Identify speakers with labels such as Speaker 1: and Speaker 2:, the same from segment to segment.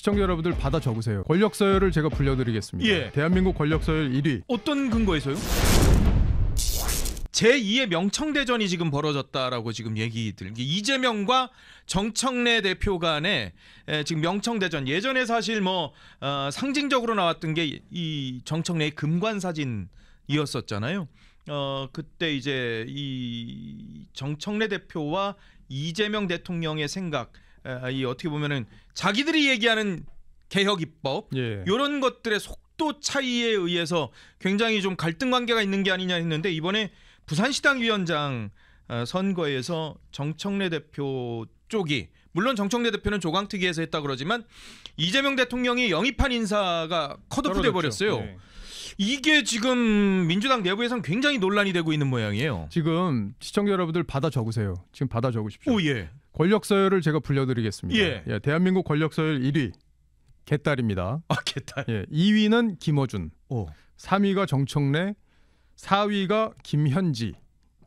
Speaker 1: 시청자 여러분들 받아 적으세요. 권력 서열을 제가 불려드리겠습니다.
Speaker 2: 예.
Speaker 1: 대한민국 권력 서열 1위.
Speaker 2: 어떤 근거에서요? 제2의 명청대전이 지금 벌어졌다라고 지금 얘기들. 이재명과 정청래 대표 간에 지금 명청대전. 예전에 사실 뭐 상징적으로 나왔던 게 이 정청래의 금관 사진이었었잖아요. 그때 이제 이 정청래 대표와 이재명 대통령의 생각, 이 어떻게 보면은 자기들이 얘기하는 개혁 입법, 이런 것들의 속도 차이에 의해서 굉장히 좀 갈등 관계가 있는 게 아니냐 했는데, 이번에 부산시당 위원장 선거에서 정청래 대표 쪽이, 물론 정청래 대표는 조강특위에서 했다 그러지만 이재명 대통령이 영입한 인사가 컷오프돼 버렸어요. 네. 이게 지금 민주당 내부에서는 굉장히 논란이 되고 있는 모양이에요.
Speaker 1: 지금 시청자 여러분들 받아 적으세요. 지금 받아 적으십시오.
Speaker 2: 오, 예.
Speaker 1: 권력 서열을 제가 불려드리겠습니다.
Speaker 2: 예.
Speaker 1: 대한민국 권력 서열 1위 개딸입니다.
Speaker 2: 아, 개딸.
Speaker 1: 2위는 김어준, 3위가 정청래, 4위가 김현지,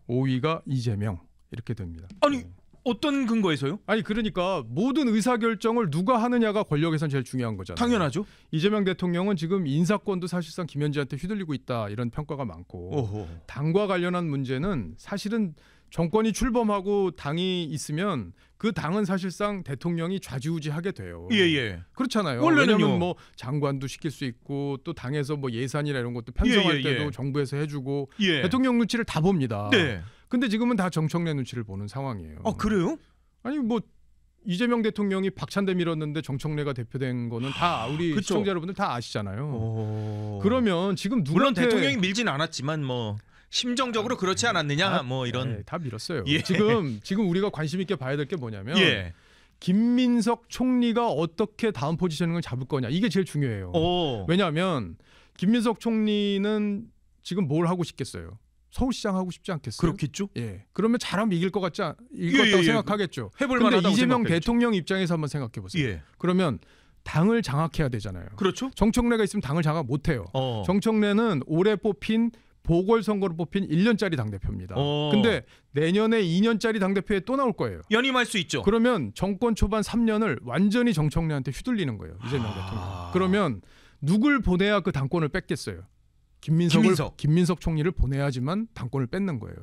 Speaker 1: 5위가 이재명, 이렇게 됩니다.
Speaker 2: 아니, 어떤 근거에서요?
Speaker 1: 아니, 그러니까 모든 의사결정을 누가 하느냐가 권력에선 제일 중요한 거잖아요.
Speaker 2: 당연하죠.
Speaker 1: 이재명 대통령은 지금 인사권도 사실상 김현지한테 휘둘리고 있다, 이런 평가가 많고,
Speaker 2: 오호.
Speaker 1: 당과 관련한 문제는 사실은 정권이 출범하고 당이 있으면 그 당은 사실상 대통령이 좌지우지하게 돼요.
Speaker 2: 예.
Speaker 1: 그렇잖아요.
Speaker 2: 원래는요.
Speaker 1: 왜냐면 뭐 장관도 시킬 수 있고, 또 당에서 뭐 예산이나 이런 것도 편성할 때도 정부에서 해주고, 대통령 눈치를 다 봅니다.
Speaker 2: 네.
Speaker 1: 근데 지금은 다 정청래 눈치를 보는 상황이에요.
Speaker 2: 아, 그래요?
Speaker 1: 아니, 뭐 이재명 대통령이 박찬대 밀었는데 정청래가 대표된 거는 다 우리
Speaker 2: 그쵸.
Speaker 1: 시청자 여러분들 다 아시잖아요. 그러면 지금 누구한테,
Speaker 2: 물론 대통령이 밀진 않았지만 뭐 심정적으로 그렇지 않았느냐, 뭐 이런.
Speaker 1: 다 밀었어요. 지금 우리가 관심 있게 봐야 될 게 뭐냐면, 김민석 총리가 어떻게 다음 포지셔닝을 잡을 거냐, 이게 제일 중요해요. 왜냐하면 김민석 총리는 지금 뭘 하고 싶겠어요? 서울시장 하고 싶지 않겠어요?
Speaker 2: 그렇겠죠.
Speaker 1: 그러면 잘하면 이길 것 같다고 생각하겠죠.
Speaker 2: 해볼
Speaker 1: 근데
Speaker 2: 만하다고
Speaker 1: 이재명
Speaker 2: 생각했죠.
Speaker 1: 대통령 입장에서 한번 생각해 보세요. 그러면 당을 장악해야 되잖아요.
Speaker 2: 그렇죠.
Speaker 1: 정청래가 있으면 당을 장악 못 해요. 정청래는 올해 뽑힌 보궐선거로 뽑힌 1년짜리 당대표입니다. 근데 내년에 2년짜리 당대표에 또 나올 거예요.
Speaker 2: 연임할 수 있죠.
Speaker 1: 그러면 정권 초반 3년을 완전히 정청래한테 휘둘리는 거예요. 이재명 대통령. 그러면 누굴 보내야 그 당권을 뺏겠어요? 김민석 총리를 보내야지만 당권을 뺏는 거예요.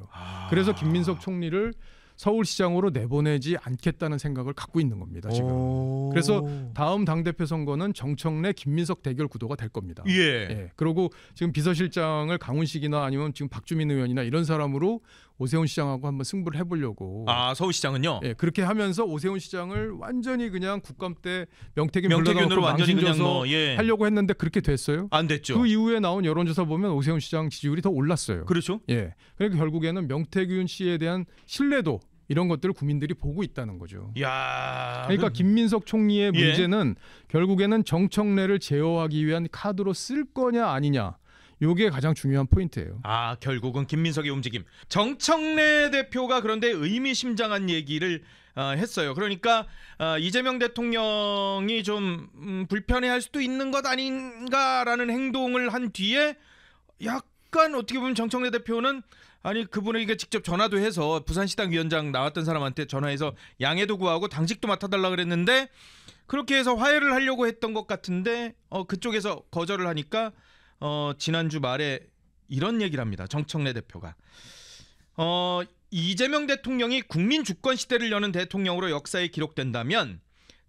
Speaker 1: 그래서 김민석 총리를 서울시장으로 내보내지 않겠다는 생각을 갖고 있는 겁니다, 지금. 그래서 다음 당대표 선거는 정청래 김민석 대결 구도가 될 겁니다. 그리고 지금 비서실장을 강훈식이나 아니면 지금 박주민 의원이나 이런 사람으로 오세훈 시장하고 한번 승부를 해보려고.
Speaker 2: 서울시장은요?
Speaker 1: 그렇게 하면서 오세훈 시장을 완전히 그냥 국감 때
Speaker 2: 명태균으로 완전히 그냥
Speaker 1: 하려고 했는데 그렇게 됐어요?
Speaker 2: 안 됐죠.
Speaker 1: 그 이후에 나온 여론조사 보면 오세훈 시장 지지율이 더 올랐어요.
Speaker 2: 그렇죠.
Speaker 1: 그러니까 결국에는 명태균 씨에 대한 신뢰도, 이런 것들을 국민들이 보고 있다는 거죠. 그러니까 김민석 총리의 문제는 결국에는 정청래를 제어하기 위한 카드로 쓸 거냐 아니냐, 이게 가장 중요한 포인트예요.
Speaker 2: 결국은 김민석의 움직임. 정청래 대표가 그런데 의미심장한 얘기를 했어요. 그러니까 이재명 대통령이 좀 불편해할 수도 있는 것 아닌가라는 행동을 한 뒤에 약간 어떻게 보면 정청래 대표는, 아니 그분에게 직접 전화도 해서 부산시당 위원장 나왔던 사람한테 전화해서 양해도 구하고 당직도 맡아달라 그랬는데, 그렇게 해서 화해를 하려고 했던 것 같은데 그쪽에서 거절을 하니까 지난주 말에 이런 얘기를 합니다. 정청래 대표가 이재명 대통령이 국민 주권 시대를 여는 대통령으로 역사에 기록된다면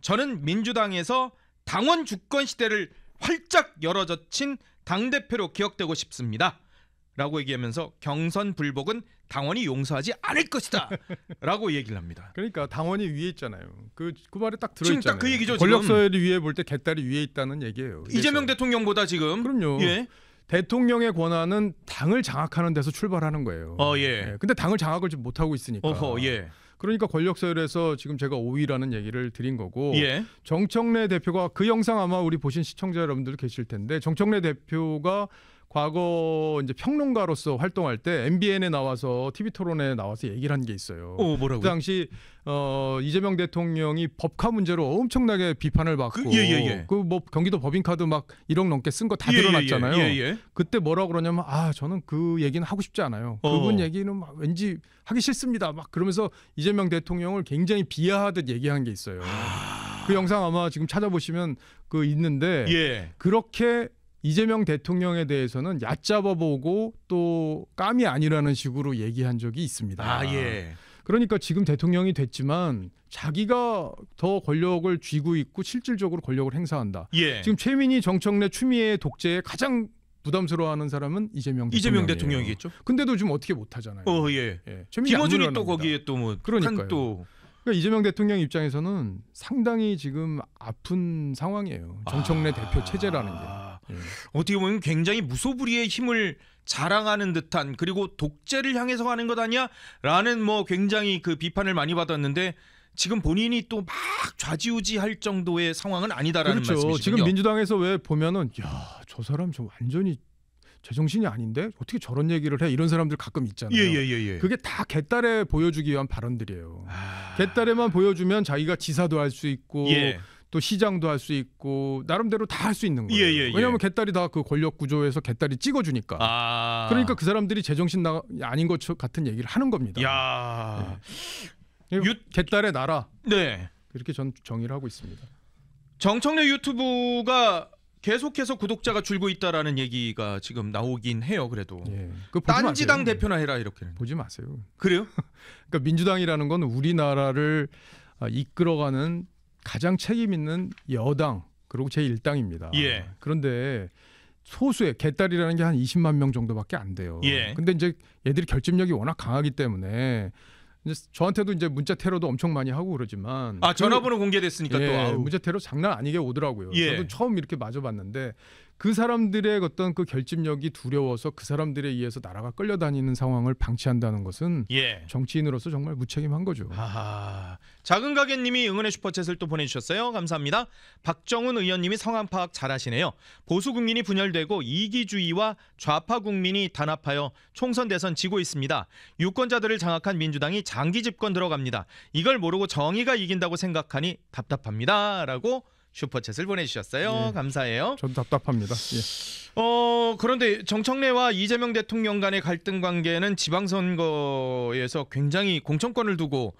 Speaker 2: 저는 민주당에서 당원 주권 시대를 활짝 열어젖힌 당대표로 기억되고 싶습니다 라고 얘기하면서 경선 불복은 당원이 용서하지 않을 것이다 라고 얘기를 합니다.
Speaker 1: 그러니까 당원이 위에 있잖아요. 그 말에 딱 들어있잖아요.
Speaker 2: 지금 딱 그 얘기죠.
Speaker 1: 권력 서열이 위에 볼 때 개딸이 위에 있다는 얘기예요.
Speaker 2: 이재명 대통령보다 지금.
Speaker 1: 그럼요. 대통령의 권한은 당을 장악하는 데서 출발하는 거예요. 근데 당을 장악을 좀 못하고 있으니까. 그러니까 권력 서열에서 지금 제가 5위라는 얘기를 드린 거고, 정청래 대표가, 그 영상 아마 우리 보신 시청자 여러분들 계실 텐데, 정청래 대표가 과거 이제 평론가로서 활동할 때 MBN에 나와서 TV 토론에 나와서 얘기를 한 게 있어요.
Speaker 2: 뭐라고요?
Speaker 1: 그 당시 이재명 대통령이 법카 문제로 엄청나게 비판을 받고, 그 뭐 경기도 법인카드 막 1억 넘게 쓴 거 다 드러났잖아요. 그때 뭐라고 그러냐면, 저는 그 얘기는 하고 싶지 않아요. 그분 얘기는 막 왠지 하기 싫습니다. 막 그러면서 이재명 대통령을 굉장히 비하하듯 얘기한 게 있어요. 그 영상 아마 지금 찾아보시면 그 있는데
Speaker 2: 예.
Speaker 1: 그렇게 이재명 대통령에 대해서는 얕잡아보고 또 깜이 아니라는 식으로 얘기한 적이 있습니다.
Speaker 2: 아, 예.
Speaker 1: 그러니까 지금 대통령이 됐지만 자기가 더 권력을 쥐고 있고 실질적으로 권력을 행사한다.
Speaker 2: 예.
Speaker 1: 지금 최민희, 정청래, 추미애 독재에 가장 부담스러워하는 사람은 이재명
Speaker 2: 대통령이겠죠.
Speaker 1: 근데도 지금 어떻게 못하잖아요.
Speaker 2: 예.
Speaker 1: 최민희
Speaker 2: 김어준이 또 거기에 또 뭐
Speaker 1: 그러니까요.
Speaker 2: 또
Speaker 1: 그러니까 이재명 대통령 입장에서는 상당히 지금 아픈 상황이에요. 정청래 대표 체제라는 게. 예.
Speaker 2: 어떻게 보면 굉장히 무소불위의 힘을 자랑하는 듯한 그리고 독재를 향해서 가는 것 아니야라는 뭐 굉장히 그 비판을 많이 받았는데 지금 본인이 또 막 좌지우지할 정도의 상황은 아니다라는
Speaker 1: 그렇죠.
Speaker 2: 말씀이시군요.
Speaker 1: 지금 민주당에서 왜 보면은 야, 저 사람 저 완전히 제정신이 아닌데 어떻게 저런 얘기를 해 이런 사람들 가끔 있잖아요.
Speaker 2: 예.
Speaker 1: 그게 다 개딸에 보여주기 위한 발언들이에요. 개딸에만 보여주면 자기가 지사도 할 수 있고
Speaker 2: 예.
Speaker 1: 또 시장도 할 수 있고 나름대로 다 할 수 있는 거예요.
Speaker 2: 예.
Speaker 1: 왜냐하면 개딸이 다 그 권력 구조에서 개딸이 찍어주니까. 그러니까 그 사람들이 제정신 아닌 것 같은 얘기를 하는 겁니다.
Speaker 2: 야.
Speaker 1: 네. 개딸의 나라.
Speaker 2: 네.
Speaker 1: 그렇게 전 정의를 하고 있습니다.
Speaker 2: 정청래 유튜브가 계속해서 구독자가 줄고 있다라는 얘기가 지금 나오긴 해요. 그래도
Speaker 1: 예.
Speaker 2: 딴지당 대표나 해라 이렇게는.
Speaker 1: 보지 마세요.
Speaker 2: 그래요?
Speaker 1: 그러니까 민주당이라는 건 우리나라를 이끌어가는 가장 책임 있는 여당 그리고 제1당입니다.
Speaker 2: 예.
Speaker 1: 그런데 소수의 개딸이라는 게 한 20만 명 정도밖에 안 돼요.
Speaker 2: 예.
Speaker 1: 근데 이제 얘들이 결집력이 워낙 강하기 때문에 이제 저한테도 이제 문자 테러도 엄청 많이 하고 그러지만
Speaker 2: 전화번호 공개됐으니까
Speaker 1: 예,
Speaker 2: 또 아우.
Speaker 1: 문자 테러 장난 아니게 오더라고요.
Speaker 2: 예.
Speaker 1: 저도 처음 이렇게 맞아봤는데 그 사람들의 어떤 그 결집력이 두려워서 그 사람들에 의해서 나라가 끌려다니는 상황을 방치한다는 것은
Speaker 2: 예.
Speaker 1: 정치인으로서 정말 무책임한 거죠.
Speaker 2: 아하. 작은 가게님이 응원의 슈퍼챗을 또 보내주셨어요. 감사합니다. 박정훈 의원님이 상황 파악 잘하시네요. 보수 국민이 분열되고 이기주의와 좌파 국민이 단합하여 총선 대선 지고 있습니다. 유권자들을 장악한 민주당이 장기 집권 들어갑니다. 이걸 모르고 정의가 이긴다고 생각하니 답답합니다라고 슈퍼챗을 보내주셨어요.
Speaker 1: 예.
Speaker 2: 감사해요.
Speaker 1: 저도 답답합니다. 예.
Speaker 2: 그런데 정청래와 이재명 대통령 간의 갈등 관계는 지방선거에서 굉장히 공천권을 두고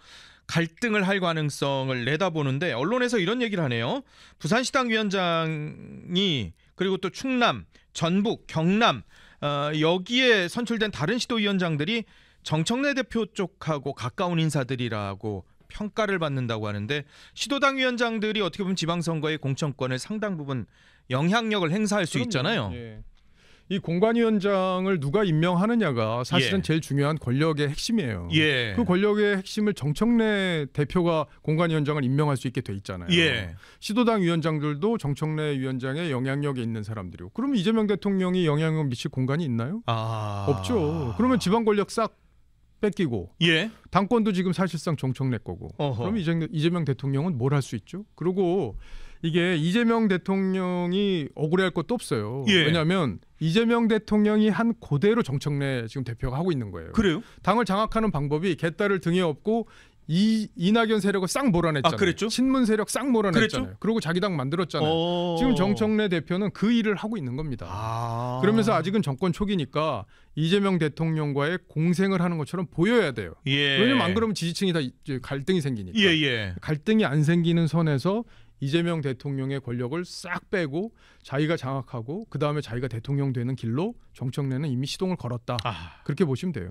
Speaker 2: 갈등을 할 가능성을 내다보는데 언론에서 이런 얘기를 하네요. 부산시당 위원장이 그리고 또 충남, 전북, 경남 여기에 선출된 다른 시도위원장들이 정청래 대표 쪽하고 가까운 인사들이라고 평가를 받는다고 하는데 시도당 위원장들이 어떻게 보면 지방선거의 공천권을 상당 부분 영향력을 행사할 수 있잖아요.
Speaker 1: 예. 이 공관위원장을 누가 임명하느냐가 사실은
Speaker 2: 예.
Speaker 1: 제일 중요한 권력의 핵심이에요.
Speaker 2: 예.
Speaker 1: 그 권력의 핵심을 정청래 대표가 공관위원장을 임명할 수 있게 돼 있잖아요.
Speaker 2: 예.
Speaker 1: 시도당 위원장들도 정청래 위원장의 영향력이 있는 사람들이고 그러면 이재명 대통령이 영향력 미칠 공간이 있나요? 없죠. 그러면 지방 권력 싹 뺏기고
Speaker 2: 예.
Speaker 1: 당권도 지금 사실상 정청래 거고
Speaker 2: 어허.
Speaker 1: 그럼 이재명 대통령은 뭘 할 수 있죠? 그리고 이게 이재명 대통령이 억울해할 것도 없어요.
Speaker 2: 예.
Speaker 1: 왜냐하면 이재명 대통령이 한 그대로 정청래 지금 대표가 하고 있는 거예요.
Speaker 2: 그래요?
Speaker 1: 당을 장악하는 방법이 개딸을 등에 업고 이낙연 세력을 싹 몰아냈잖아요.
Speaker 2: 그랬죠?
Speaker 1: 친문 세력 싹 몰아냈잖아요.
Speaker 2: 그랬죠?
Speaker 1: 그리고 자기 당 만들었잖아요. 지금 정청래 대표는 그 일을 하고 있는 겁니다. 그러면서 아직은 정권 초기니까 이재명 대통령과의 공생을 하는 것처럼 보여야 돼요.
Speaker 2: 예.
Speaker 1: 왜냐면 안 그러면 지지층이 다 이제 갈등이 생기니까.
Speaker 2: 예.
Speaker 1: 갈등이 안 생기는 선에서 이재명 대통령의 권력을 싹 빼고 자기가 장악하고 그 다음에 자기가 대통령 되는 길로 정청래는 이미 시동을 걸었다. 그렇게 보시면 돼요.